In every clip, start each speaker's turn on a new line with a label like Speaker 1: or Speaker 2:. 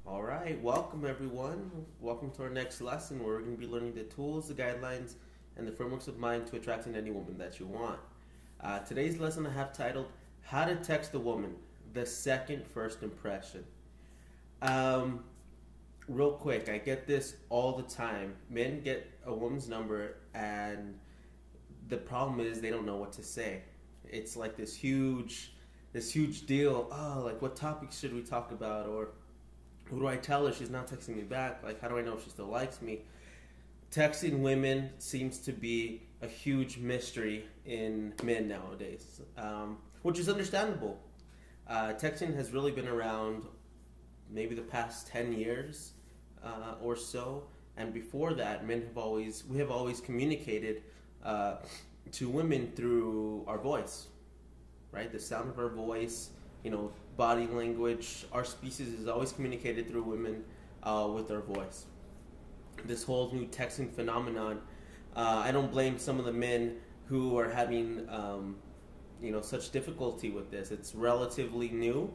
Speaker 1: All right, welcome everyone. Welcome to our next lesson where we're going to be learning the tools, the guidelines, and the frameworks of mind to attracting any woman that you want. Today's lesson I have titled How to Text a Woman, the Second First Impression. Um, Real quick, I get this all the time. Men get a woman's number and the problem is they don't know what to say. It's like this huge deal. Oh, like what topics should we talk about? Or who do I tell her she's not texting me back? Like, how do I know if she still likes me? Texting women seems to be a huge mystery in men nowadays, which is understandable. Texting has really been around maybe the past 10 years or so, and before that, we have always communicated to women through our voice, right? The sound of our voice, body language. Our species is always communicated through women with our voice. This whole new texting phenomenon, I don't blame some of the men who are having, such difficulty with this. It's relatively new,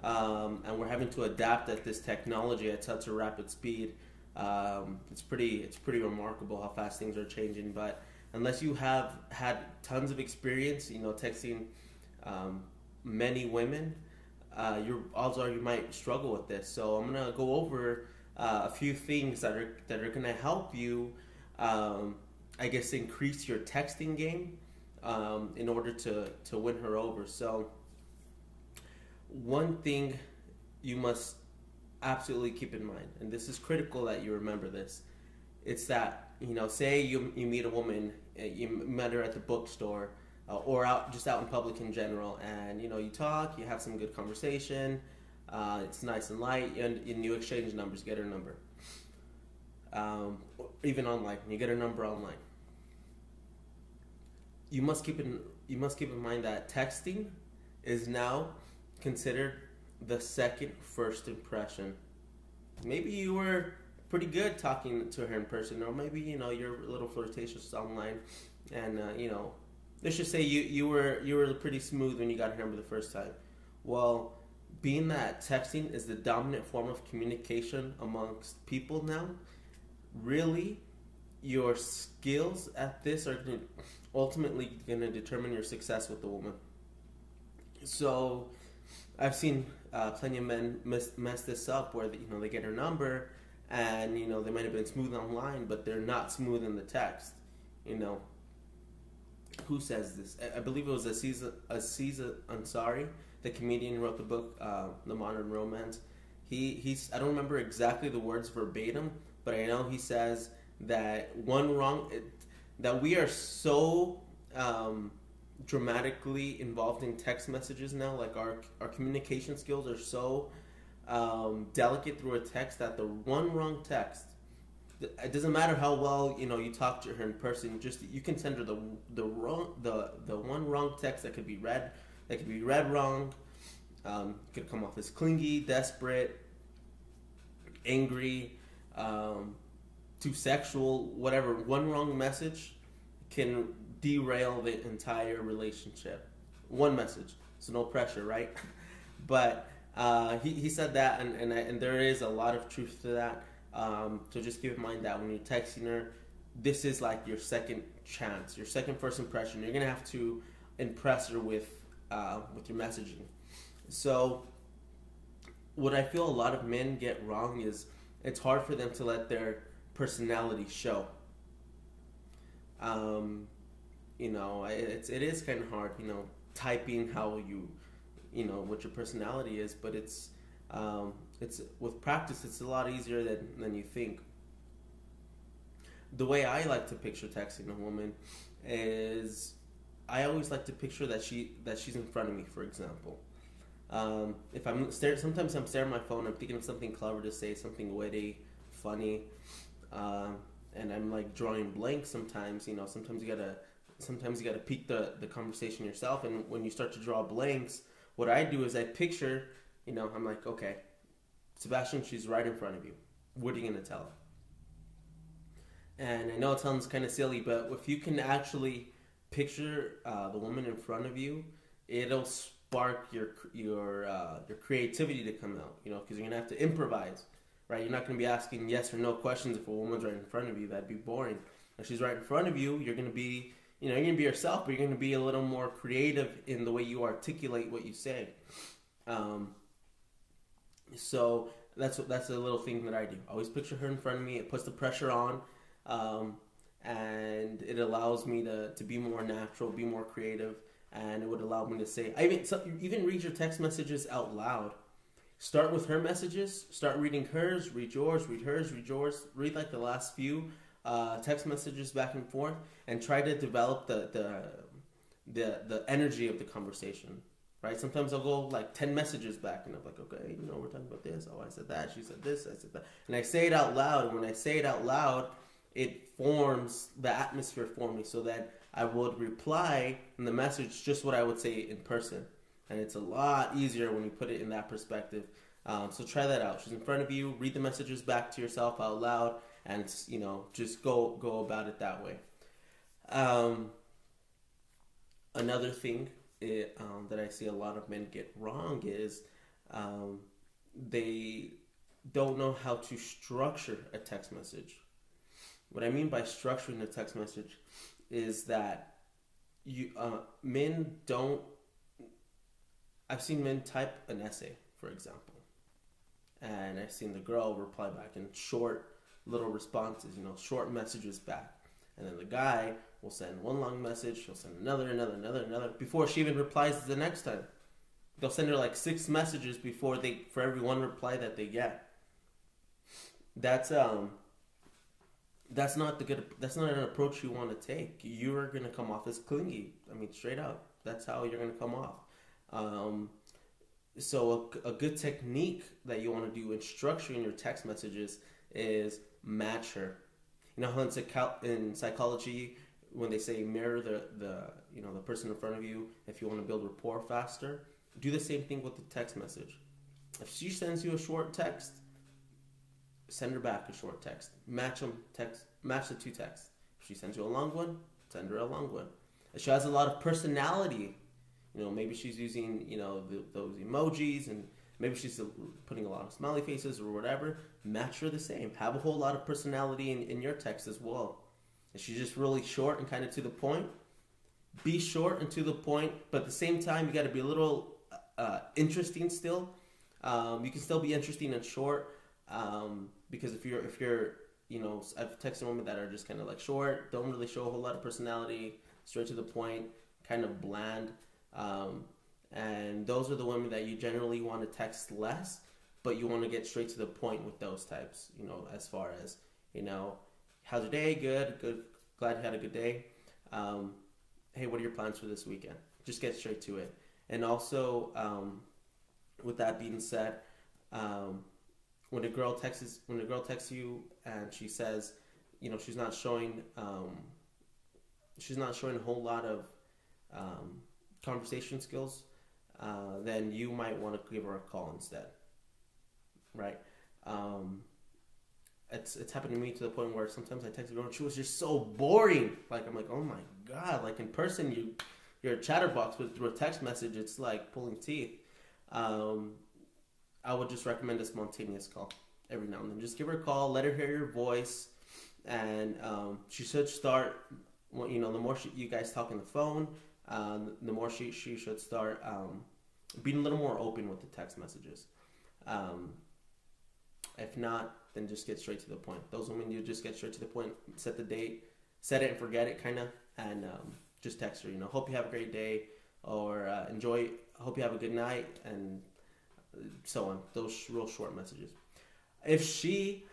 Speaker 1: and we're having to adapt at this technology at such a rapid speed. It's pretty remarkable how fast things are changing. But unless you have had tons of experience, texting many women, your odds are you might struggle with this. So I'm gonna go over a few things that are gonna help you, increase your texting game in order to win her over. So one thing you must absolutely keep in mind, and this is critical that you remember this, it's that say you meet a woman, you met her at the bookstore. Or out in public in general, and you talk, you have some good conversation, it's nice and light, and you exchange numbers, get her number, even online, you get her number online. You must keep in mind that texting is now considered the second first impression. Maybe you were pretty good talking to her in person, or maybe you're a little flirtatious online, and let's just say you were pretty smooth when you got her number the first time. Well, being that texting is the dominant form of communication amongst people now, really, your skills at this are ultimately going to determine your success with the woman. So, I've seen plenty of men mess this up where they get her number and they might have been smooth online, but they're not smooth in the text. Who says this? I believe it was Aziz Ansari, the comedian who wrote the book, The Modern Romance. He's I don't remember exactly the words verbatim, but I know he says that that we are so dramatically involved in text messages now. Like our communication skills are so delicate through a text that the one wrong text. It doesn't matter how well you talk to her in person. Just you can send her the one wrong text that could be read wrong. Could come off as clingy, desperate, angry, too sexual, whatever. One wrong message can derail the entire relationship. One message, so no pressure, right? But he said that, and there is a lot of truth to that. So just keep in mind that when you're texting her, this is like your second chance, your second first impression. You're gonna have to impress her with your messaging. So what I feel a lot of men get wrong is it's hard for them to let their personality show. It is kind of hard, typing how what your personality is, but it's with practice, it's a lot easier than you think. The way I like to picture texting a woman is I always like to picture that she's in front of me, for example. If sometimes I'm staring at my phone, I'm thinking of something clever to say, something witty, funny, and I'm like drawing blanks sometimes. Sometimes you gotta peek the conversation yourself, and when you start to draw blanks, what I do is I picture, I'm like, okay, Sebastian, she's right in front of you. What are you going to tell her? And I know it sounds kind of silly, but if you can actually picture the woman in front of you, it'll spark your creativity to come out. You know, because you're gonna have to improvise, right? You're not gonna be asking yes or no questions if a woman's right in front of you. That'd be boring. If she's right in front of you, you're gonna be, you know, you're gonna be yourself, but you're gonna be a little more creative in the way you articulate what you say. So that's a little thing that I do. I always picture her in front of me. It puts the pressure on, and it allows me to be more natural, be more creative, and it would allow me to say. Even read your text messages out loud. Start with her messages. Start reading hers. Read yours. Read hers. Read yours. Read like the last few text messages back and forth, and try to develop the energy of the conversation. Right? Sometimes I'll go like 10 messages back, and I'm like, okay, you know, we're talking about this. Oh, I said that. She said this. I said that. And I say it out loud. And when I say it out loud, it forms the atmosphere for me, so that I would reply in the message just what I would say in person. And it's a lot easier when you put it in that perspective. So try that out. She's in front of you. Read the messages back to yourself out loud, and you know, just go about it that way. Another thing that I see a lot of men get wrong is they don't know how to structure a text message. What I mean by structuring a text message is that men don't. I've seen men type an essay, for example, and I've seen the girl reply back in short little responses, you know, short messages back, and then the guy will send one long message, he'll send another before she even replies the next time. They'll send her like 6 messages for every one reply that they get. That's not an approach you want to take. You are going to come off as clingy. I mean, straight up. That's how you're going to come off. So a good technique that you want to do in structuring your text messages is match her. You know how in psychology, when they say mirror the person in front of you, if you want to build rapport faster, do the same thing with the text message. If she sends you a short text, send her back a short text. Match the 2 texts. If she sends you a long one, send her a long one. If she has a lot of personality, you know, maybe she's using, you know, those emojis, and maybe she's putting a lot of smiley faces or whatever, match her the same. Have a whole lot of personality in your text as well. If she's just really short and kind of to the point, be short and to the point, but at the same time, you got to be a little interesting still. You can still be interesting and short, because if you're, you know, I've texted women that are just kind of like short, don't really show a whole lot of personality, straight to the point, kind of bland. And those are the women that you generally want to text less, but you want to get straight to the point with those types, you know, as far as, you know, how's your day? Good. Glad you had a good day. Hey, what are your plans for this weekend? Just get straight to it. And also, with that being said, when a girl texts you and she says, you know, she's not showing a whole lot of conversation skills, then you might want to give her a call instead, right? It's happened to me to the point where sometimes I text a girl and she was just so boring. Like, I'm like, oh my god! Like in person, you're a chatterbox, but through a text message, it's like pulling teeth. I would just recommend a spontaneous call every now and then. Just give her a call, let her hear your voice, and she should start. You know, the more you guys talk on the phone, the more she should start being a little more open with the text messages. If not, then just get straight to the point. Those women, you just get straight to the point, set the date, set it and forget it, kind of, and just text her. You know, hope you have a great day, or enjoy. Hope you have a good night, and so on. Those real short messages. If she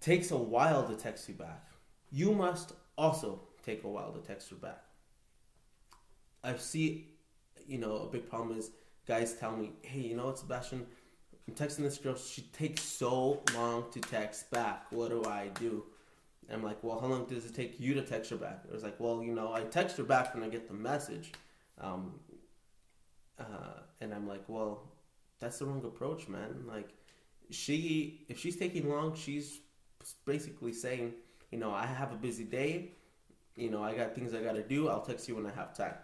Speaker 1: takes a while to text you back, you must also take a while to text her back. I see, you know, a big problem is guys tell me, hey, you know what, Sebastian, I'm texting this girl, she takes so long to text back. What do I do? And I'm like, well, how long does it take you to text her back? It was like, well, you know, I text her back when I get the message. And I'm like, well, that's the wrong approach, man. Like, if she's taking long, she's basically saying, you know, I have a busy day. You know, I got things I got to do. I'll text you when I have time.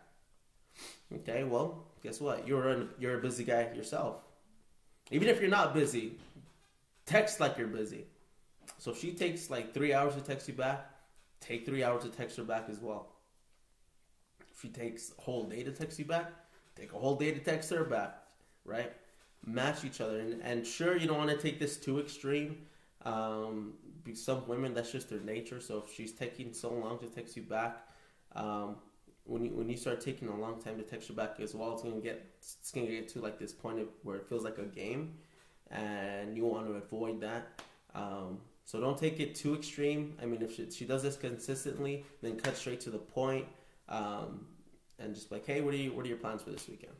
Speaker 1: Okay, well, guess what? You're a busy guy yourself. Even if you're not busy, text like you're busy. So if she takes like 3 hours to text you back, take 3 hours to text her back as well. If she takes a whole day to text you back, take a whole day to text her back, right? Match each other. And sure, you don't want to take this too extreme. Some women, that's just their nature. So if she's taking so long to text you back, when you start taking a long time to text her back as well, it's gonna get to like this point where it feels like a game, and you want to avoid that. So don't take it too extreme. I mean, if she does this consistently, then cut straight to the point, and just like, hey, what are your plans for this weekend?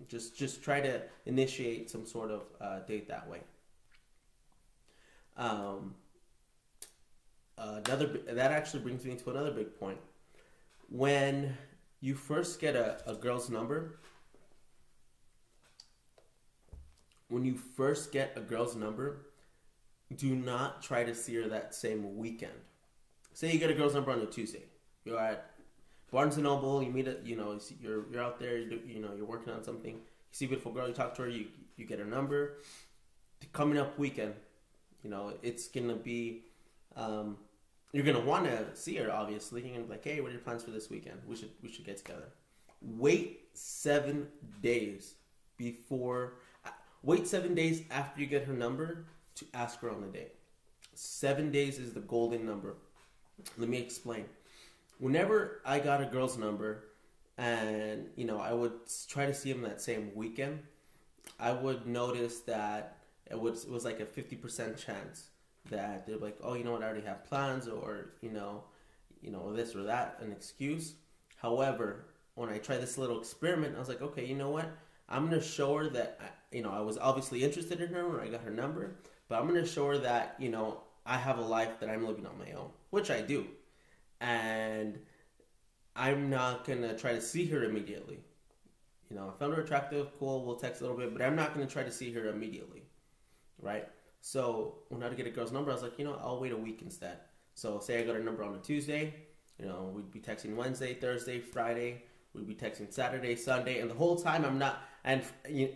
Speaker 1: Just try to initiate some sort of date that way. That actually brings me to another big point. When you first get a girl's number, do not try to see her that same weekend. Say you get a girl's number on a Tuesday. You're at Barnes and Noble. You meet you're out there. You're working on something. You see a beautiful girl. You talk to her. You get her number. The coming up weekend, it's gonna be. You're gonna want to see her. Obviously, you're gonna be like, "Hey, what are your plans for this weekend? We should get together." Wait 7 days Wait 7 days after you get her number to ask her on a date. 7 days is the golden number. Let me explain. Whenever I got a girl's number, and I would try to see him that same weekend, I would notice that it was like a 50% chance that they're like, oh, you know what, I already have plans, or this or that, an excuse. However, when I tried this little experiment, I was like, okay, you know what, I'm gonna show her that I was obviously interested in her when I got her number, but I'm gonna show her that I have a life that I'm living on my own, which I do, and I'm not gonna try to see her immediately. I found her attractive, cool, we'll text a little bit, but I'm not gonna try to see her immediately, right? So when I get a girl's number, I was like, I'll wait a week instead. So say I got her number on a Tuesday, we'd be texting Wednesday, Thursday, Friday, we'd be texting Saturday, Sunday, and the whole time I'm not, and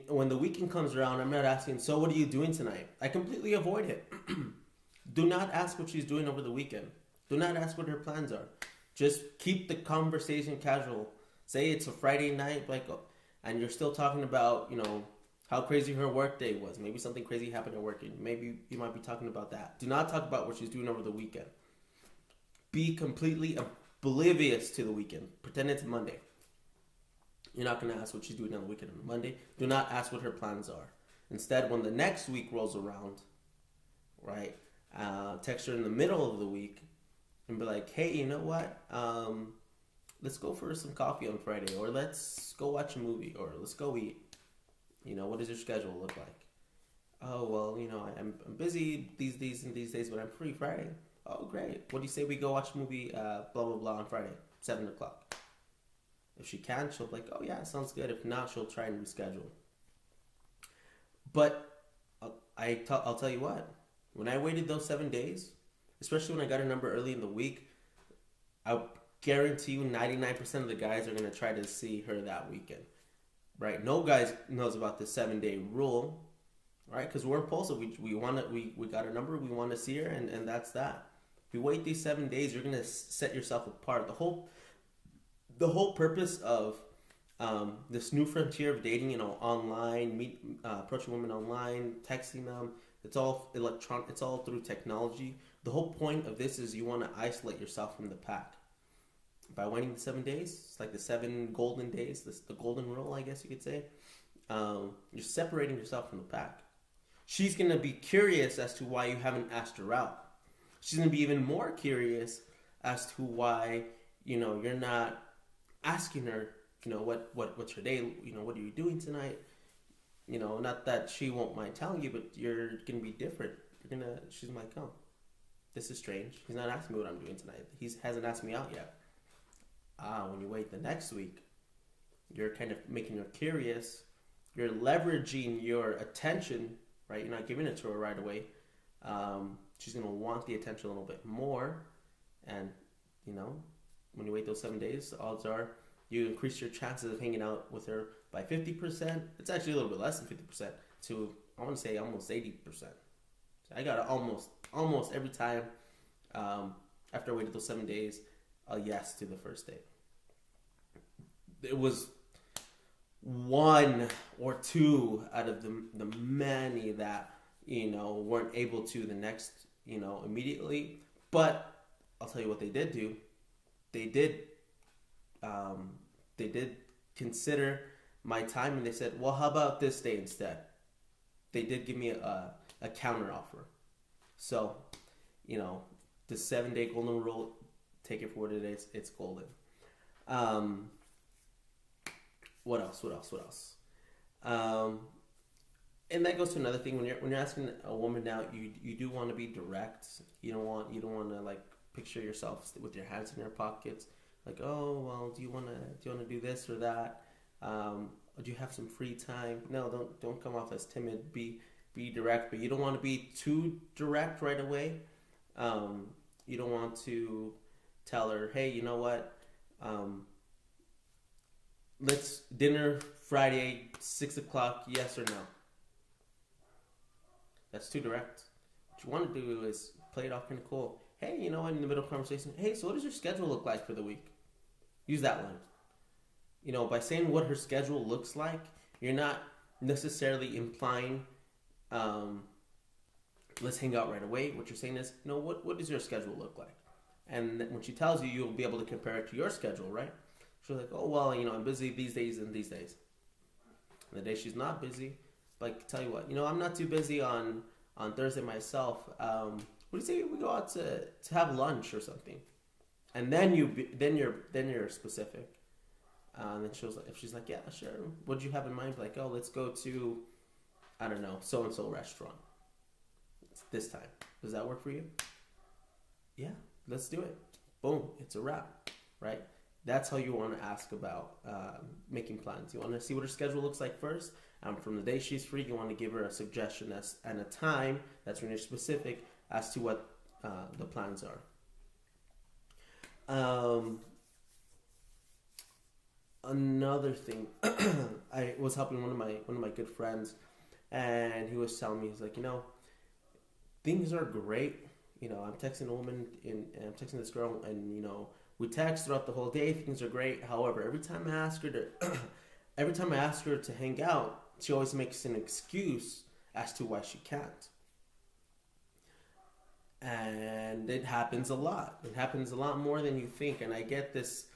Speaker 1: when the weekend comes around, I'm not asking, so what are you doing tonight? I completely avoid it. Do not ask what she's doing over the weekend. Do not ask what her plans are. Just keep the conversation casual. Say it's a Friday night, and you're still talking about, how crazy her work day was. Maybe something crazy happened at work. Maybe you might be talking about that. Do not talk about what she's doing over the weekend. Be completely oblivious to the weekend. Pretend it's Monday. You're not going to ask what she's doing on the weekend on Monday. Do not ask what her plans are. Instead, when the next week rolls around, right, text her in the middle of the week and be like, hey, you know what? Let's go for some coffee on Friday, or let's go watch a movie, or let's go eat. What does your schedule look like? Oh, well, I'm busy these days, but I'm free Friday. Oh, great. What do you say we go watch a movie, blah, blah, blah, on Friday, 7 o'clock? If she can, she'll be like, oh, yeah, sounds good. If not, she'll try and reschedule. But I'll tell you what. When I waited those 7 days, especially when I got her number early in the week, I guarantee you 99% of the guys are going to try to see her that weekend. Right? No guy knows about the 7-day rule, right? Because we're impulsive. We got her number. We want to see her, and that's that. If you wait these 7 days, you're gonna set yourself apart. The whole purpose of this new frontier of dating, online, approaching women online, texting them. It's all electronic. It's all through technology. The whole point of this is you want to isolate yourself from the pack. By waiting the 7 days, it's like the 7 golden days, the golden rule, I guess you could say. You're separating yourself from the pack. She's going to be curious as to why you haven't asked her out. She's going to be even more curious as to why, you're not asking her, what's her day, what are you doing tonight? Not that she won't mind telling you, but you're going to be different. She's like, oh, this is strange. He's not asking me what I'm doing tonight. He hasn't asked me out yet. When you wait the next week, you're kind of making her curious. You're leveraging your attention, right? You're not giving it to her right away. She's going to want the attention a little bit more. And, when you wait those 7 days, the odds are you increase your chances of hanging out with her by 50%. It's actually a little bit less than 50% to, I want to say, almost 80%. So I got it almost every time after I waited those 7 days, a yes to the first date. It was one or two out of the many that, weren't able to the next, immediately. But I'll tell you what they did do. They did consider my time, and they said, well, how about this day instead? They did give me a counter offer. So, the 7-day golden rule, take it for what it is. It's golden. What else? And that goes to another thing. When you're asking a woman out, you do want to be direct. You don't want to like picture yourself with your hands in your pockets. Like, oh well, do you want to do this or that? Do you have some free time? No, don't come off as timid. Be direct, but you don't want to be too direct right away. You don't want to tell her, hey, you know what? Let's dinner Friday, 6:00. Yes or no? That's too direct. What you want to do is play it off kind of cool. Hey, you know what? In the middle of conversation, hey, so what does your schedule look like for the week? Use that line. By saying what her schedule looks like, you're not necessarily implying, let's hang out right away. What you're saying is, what does your schedule look like? And when she tells you, you'll be able to compare it to your schedule, right? She's like, oh, well, I'm busy these days and these days. And the day she's not busy, like, tell you what, I'm not too busy on Thursday myself. What do you say we go out to have lunch or something? And then you're specific. And then if she's like, yeah, sure. What do you have in mind? Like, oh, let's go to, I don't know, so-and-so restaurant. It's this time. Does that work for you? Yeah, let's do it. Boom, it's a wrap, right? That's how you want to ask about making plans. You want to see what her schedule looks like first. From the day she's free, you want to give her a suggestion and a time that's really specific as to what the plans are. Another thing, I was helping one of my good friends, and he was telling me, he's like, things are great. I'm texting a woman and I'm texting this girl, and we text throughout the whole day. Things are great. However, every time I ask her to hang out, she always makes an excuse as to why she can't. And it happens a lot. It happens a lot more than you think. And I get this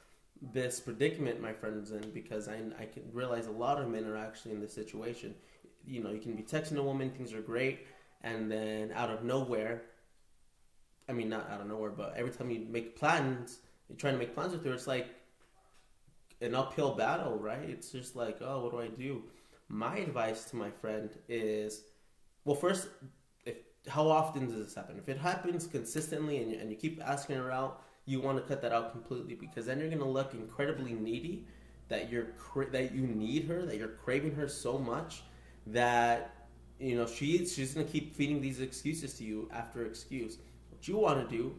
Speaker 1: predicament my friend's in, because I can realize a lot of men are actually in this situation. You can be texting a woman, things are great, and then out of nowhere, not out of nowhere, but every time you make plans, you're trying to make plans with her, it's like an uphill battle, right? It's just like, oh, what do I do? My advice to my friend is, well, first, how often does this happen? If it happens consistently and you keep asking her out, you want to cut that out completely, because then you're going to look incredibly needy, that that you need her, that you're craving her so much that she's going to keep feeding these excuses to you after excuse. What you want to do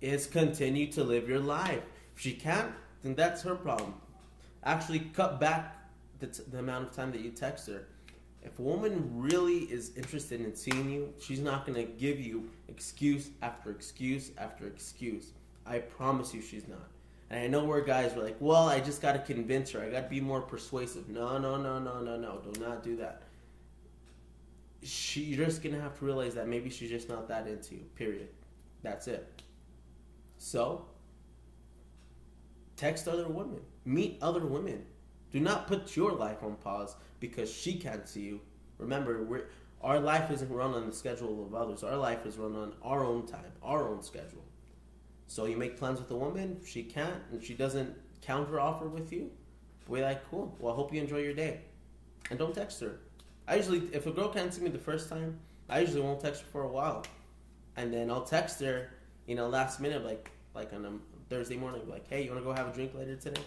Speaker 1: is continue to live your life. If she can't, then that's her problem. Actually, cut back the amount of time that you text her. If a woman really is interested in seeing you, she's not going to give you excuse after excuse after excuse. I promise you she's not. And I know where guys are like, well, I just got to convince her. I got to be more persuasive. No. Do not do that. You're just going to have to realize that maybe she's just not that into you, period. That's it. So, text other women. Meet other women. Do not put your life on pause because she can't see you. Remember, our life isn't run on the schedule of others. Our life is run on our own time, our own schedule. So you make plans with a woman, she can't, and she doesn't counter offer with you. We're like, cool. Well, I hope you enjoy your day. And don't text her. If a girl can't see me the first time, I usually won't text her for a while. And then I'll text her, last minute, like on a Thursday morning, like, hey, you want to go have a drink later today?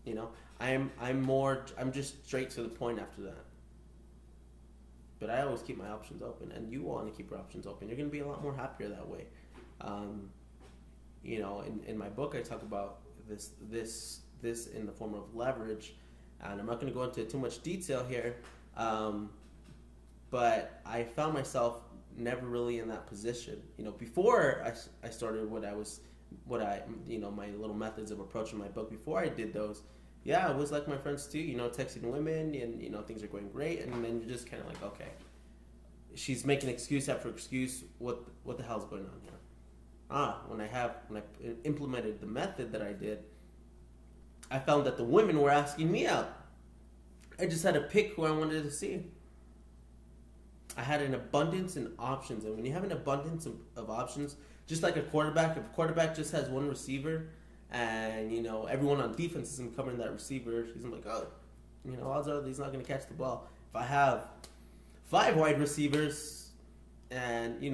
Speaker 1: I'm just straight to the point after that. But I always keep my options open, and you want to keep your options open. You're going to be a lot more happier that way. In my book, I talk about this this in the form of leverage, and I'm not going to go into too much detail here, but I found myself never really in that position. Before I started my little methods of approaching my book, before I did those, yeah, it was like my friends too, texting women and, things are going great. And then you're just kind of like, okay, she's making excuse after excuse. What the hell's going on here? When I implemented the method that I did, I found that the women were asking me out. I just had to pick who I wanted to see. I had an abundance in options. And when you have an abundance of options, just like a quarterback, if a quarterback just has one receiver, and everyone on defense isn't covering that receiver, he's like, oh, odds are he's not going to catch the ball. If I have 5 wide receivers, and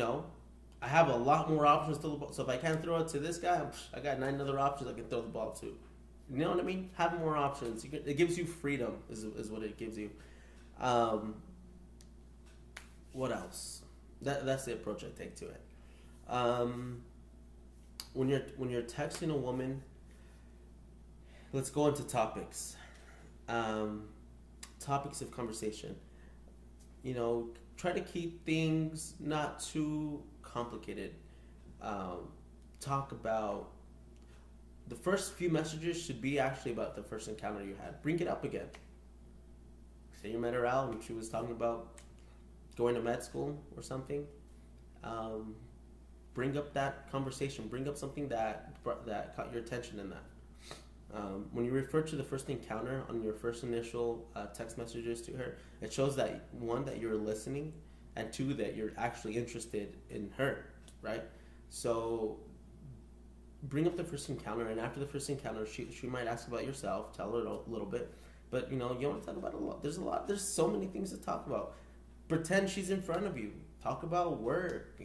Speaker 1: I have a lot more options to the ball, so if I can't throw it to this guy, I got 9 other options I can throw the ball to. You know what I mean? Have more options. It gives you freedom, is what it gives you. What else? That's the approach I take to it. When you're texting a woman, let's go into topics. Topics of conversation. Try to keep things not too complicated. Talk about the first few messages should be actually about the first encounter you had. Bring it up again. Say you met her out and she was talking about going to med school or something. Bring up that conversation. Bring up something that caught your attention in that. When you refer to the first encounter on your first initial text messages to her, it shows that, 1, that you're listening, and 2, that you're actually interested in her, right? So bring up the first encounter, and after the first encounter, she might ask about yourself, tell her a little bit, but you want to talk about a lot. There's so many things to talk about. Pretend she's in front of you. Talk about work,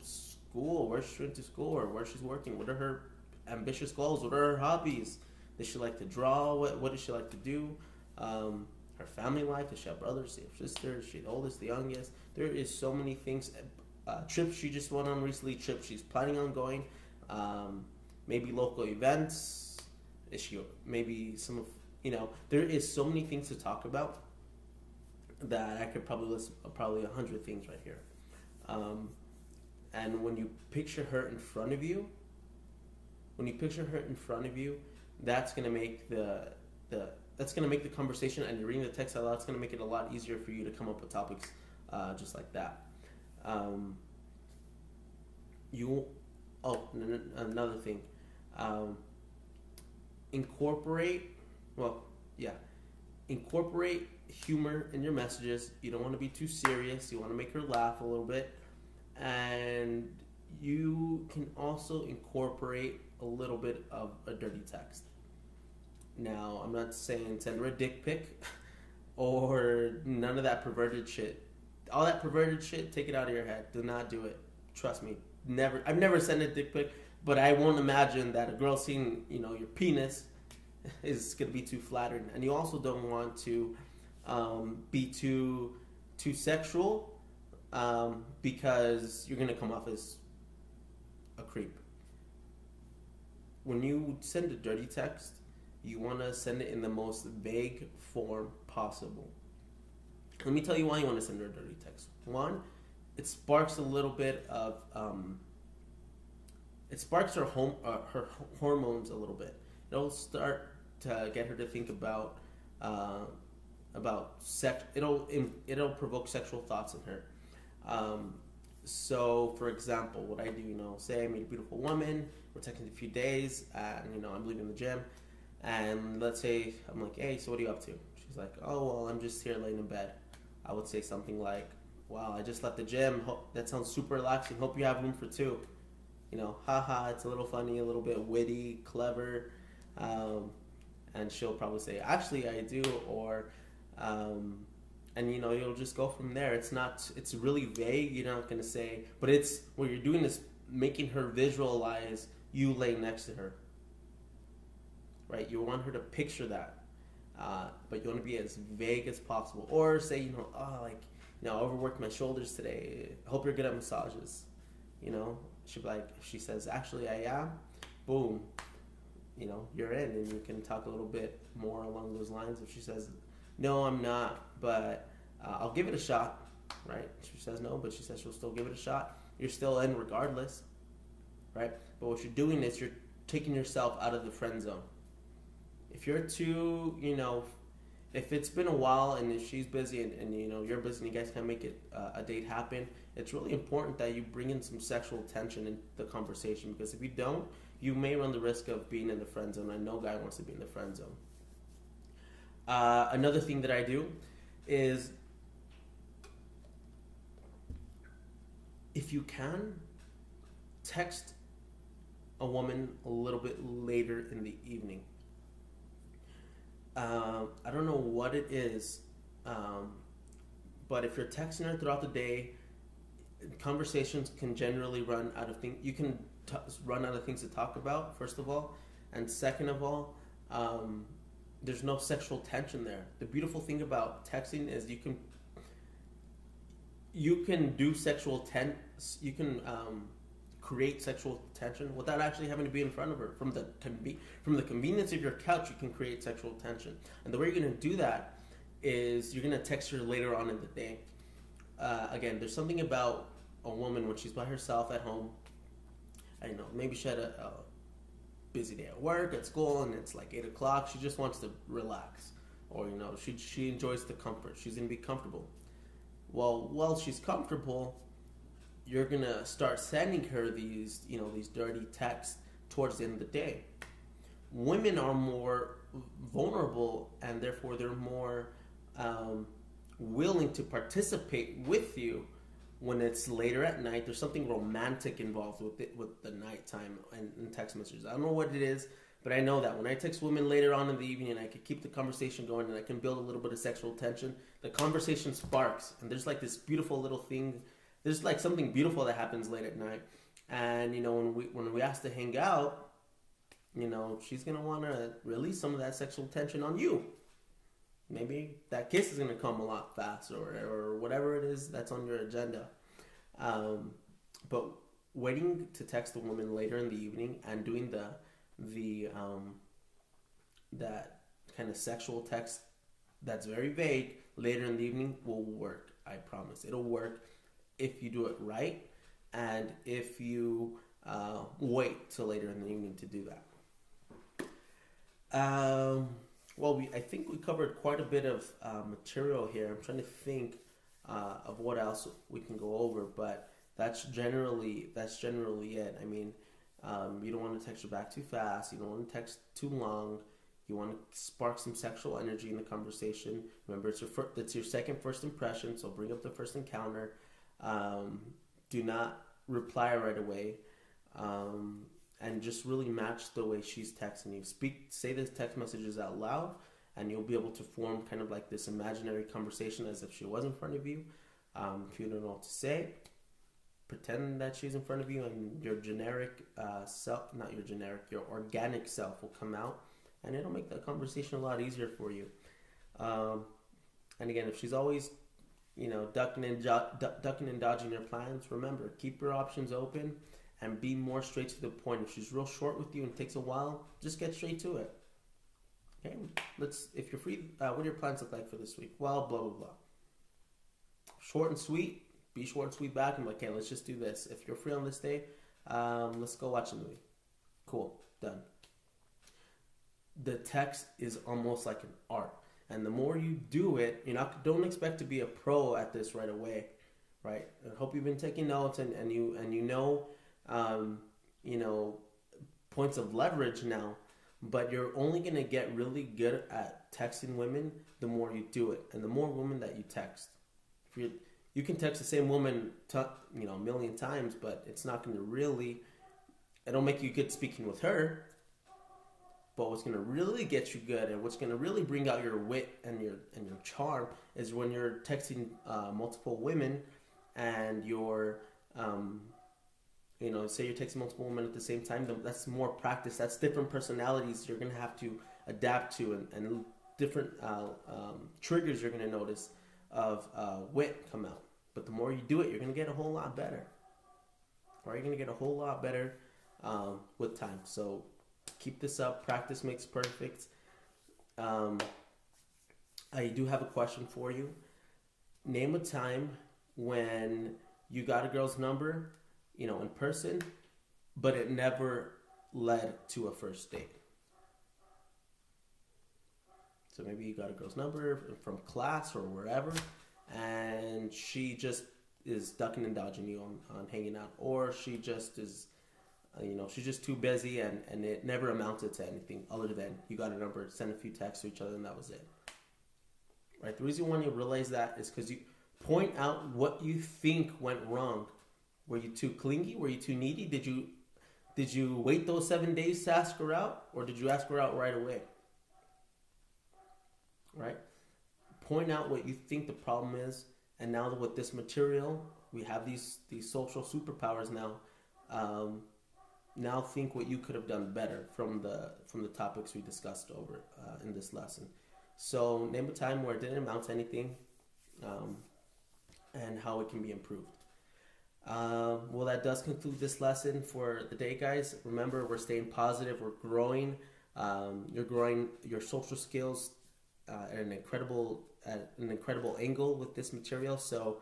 Speaker 1: school, where she went to school or where she's working. What are her ambitious goals? What are her hobbies? Does she like to draw? What does she like to do? Her family life. Does she have brothers? Does she have sisters? Is she the oldest, the youngest? There is so many things. Trips she just went on recently. Trips she's planning on going. Maybe local events. Is she maybe some of there is so many things to talk about that I could probably list 100 things right here. And when you picture her in front of you, that's gonna make the conversation, and you're reading the text out loud. It's gonna make it a lot easier for you to come up with topics just like that. Another thing, incorporate humor in your messages. You don't want to be too serious. You want to make her laugh a little bit, and you can also incorporate a little bit of a dirty text. Now, I'm not saying send her a dick pic or none of that perverted shit. All that perverted shit, take it out of your head. Do not do it. Trust me. Never. I've never sent a dick pic, but I won't imagine that a girl seeing, your penis is going to be too flattering. And you also don't want to be too sexual, because you're going to come off as a creep. When you send a dirty text, you want to send it in the most vague form possible. Let me tell you why you want to send her a dirty text. 1, it sparks a little bit of it sparks her hormones a little bit. It'll start to get her to think about sex. It'll provoke sexual thoughts in her. So, for example, what I do, say I meet a beautiful woman, we're texting a few days, and I'm leaving the gym, and let's say I'm like, hey, so what are you up to? She's like, oh, well, I'm just here laying in bed. I would say something like, wow, I just left the gym. That sounds super relaxing. Hope you have room for 2. Haha, it's a little funny, a little bit witty, clever. And she'll probably say, actually, I do, or, and you'll just go from there. It's really vague. You're not going to say, but what you're doing is making her visualize you laying next to her. Right? You want her to picture that. But you want to be as vague as possible. Or say, I overworked my shoulders today. I hope you're good at massages. She'll be like, if she says, actually, I am, boom. you're in, and you can talk a little bit more along those lines. If she says, no, I'm not, but I'll give it a shot, right? She says no, but she says she'll still give it a shot. You're still in regardless, right? But what you're doing is you're taking yourself out of the friend zone. If you're too, if it's been a while and if she's busy and you're busy and you guys can't make it a date happen, it's really important that you bring in some sexual tension in the conversation, because if you don't, you may run the risk of being in the friend zone, and no guy wants to be in the friend zone. Another thing that I do is, if you can, text a woman a little bit later in the evening. I don't know what it is, but if you're texting her throughout the day, conversations can generally run out of things. You can run out of things to talk about, first of all, and second of all, there's no sexual tension there. The beautiful thing about texting is you can do you can create sexual tension without actually having to be in front of her. From the convenience of your couch, you can create sexual tension. And the way you're going to do that is you're going to text her later on in the day. Again, there's something about a woman when she's by herself at home. I don't know, maybe she had a busy day at work, at school, and it's like 8 o'clock. She just wants to relax. Or, she enjoys the comfort. She's going to be comfortable. Well, while she's comfortable, you're going to start sending her these dirty texts towards the end of the day. Women are more vulnerable, and therefore they're more willing to participate with you when it's later at night. There's something romantic involved with the nighttime and text messages. I don't know what it is, but I know that when I text women later on in the evening, and I can keep the conversation going and I can build a little bit of sexual tension, the conversation sparks, and there's like this beautiful little thing. There's like something beautiful that happens late at night, and when we ask to hang out, she's gonna want to release some of that sexual tension on you. Maybe that kiss is gonna come a lot faster, or whatever it is that's on your agenda. But waiting to text a woman later in the evening and doing that kind of sexual text that's very vague later in the evening will work. I promise, it'll work if you do it right, and if you wait till later in the evening to do that. I think we covered quite a bit of material here. I'm trying to think of what else we can go over, but that's generally it. I mean, you don't want to text her back too fast. You don't want to text too long. You want to spark some sexual energy in the conversation. Remember, it's your second first impression, so bring up the first encounter. Do not reply right away, and just really match the way she's texting you. Say the text messages out loud, and you'll be able to form kind of like this imaginary conversation as if she was in front of you. If you don't know what to say, pretend that she's in front of you, and your your organic self will come out, and it'll make that conversation a lot easier for you. And again, if she's always ducking and dodging your plans, remember, keep your options open and be more straight to the point. If she's real short with you and takes a while, just get straight to it. Okay, if you're free, what do your plans look like for this week? Well, blah, blah, blah. Short and sweet, be short and sweet back. I'm like, okay, let's just do this. If you're free on this day, let's go watch a movie. Cool, done. The text is almost like an art. And the more you do it, don't expect to be a pro at this right away, right? I hope you've been taking notes and you know points of leverage now. But you're only gonna get really good at texting women the more you do it, and the more women that you text. You can text the same woman, a million times, but it's not gonna really. It'll make you good speaking with her. But what's going to really get you good, and what's going to really bring out your wit and your charm, is when you're texting multiple women, and you're, say you're texting multiple women at the same time. That's more practice. That's different personalities you're going to have to adapt to, and different triggers you're going to notice of wit come out. But the more you do it, you're going to get a whole lot better. Or you're going to get a whole lot better with time. So Keep this up. Practice makes perfect. I do have a question for you. Name a time when you got a girl's number, in person, but it never led to a first date. So maybe you got a girl's number from class or wherever, and she just is ducking and dodging you on hanging out, or she just is, she's just too busy, and it never amounted to anything other than you got a number, sent a few texts to each other, and that was it. Right? The reason why you realize that is because you point out what you think went wrong. Were you too clingy? Were you too needy? Did you wait those 7 days to ask her out, or did you ask her out right away? Right? Point out what you think the problem is, and now with this material, we have these social superpowers now. Now think what you could have done better from the topics we discussed over in this lesson. So name a time where it didn't amount to anything, and how it can be improved. Well, that does conclude this lesson for the day, guys. Remember, we're staying positive. We're growing. You're growing your social skills at an incredible angle with this material. So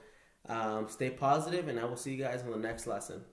Speaker 1: stay positive, and I will see you guys on the next lesson.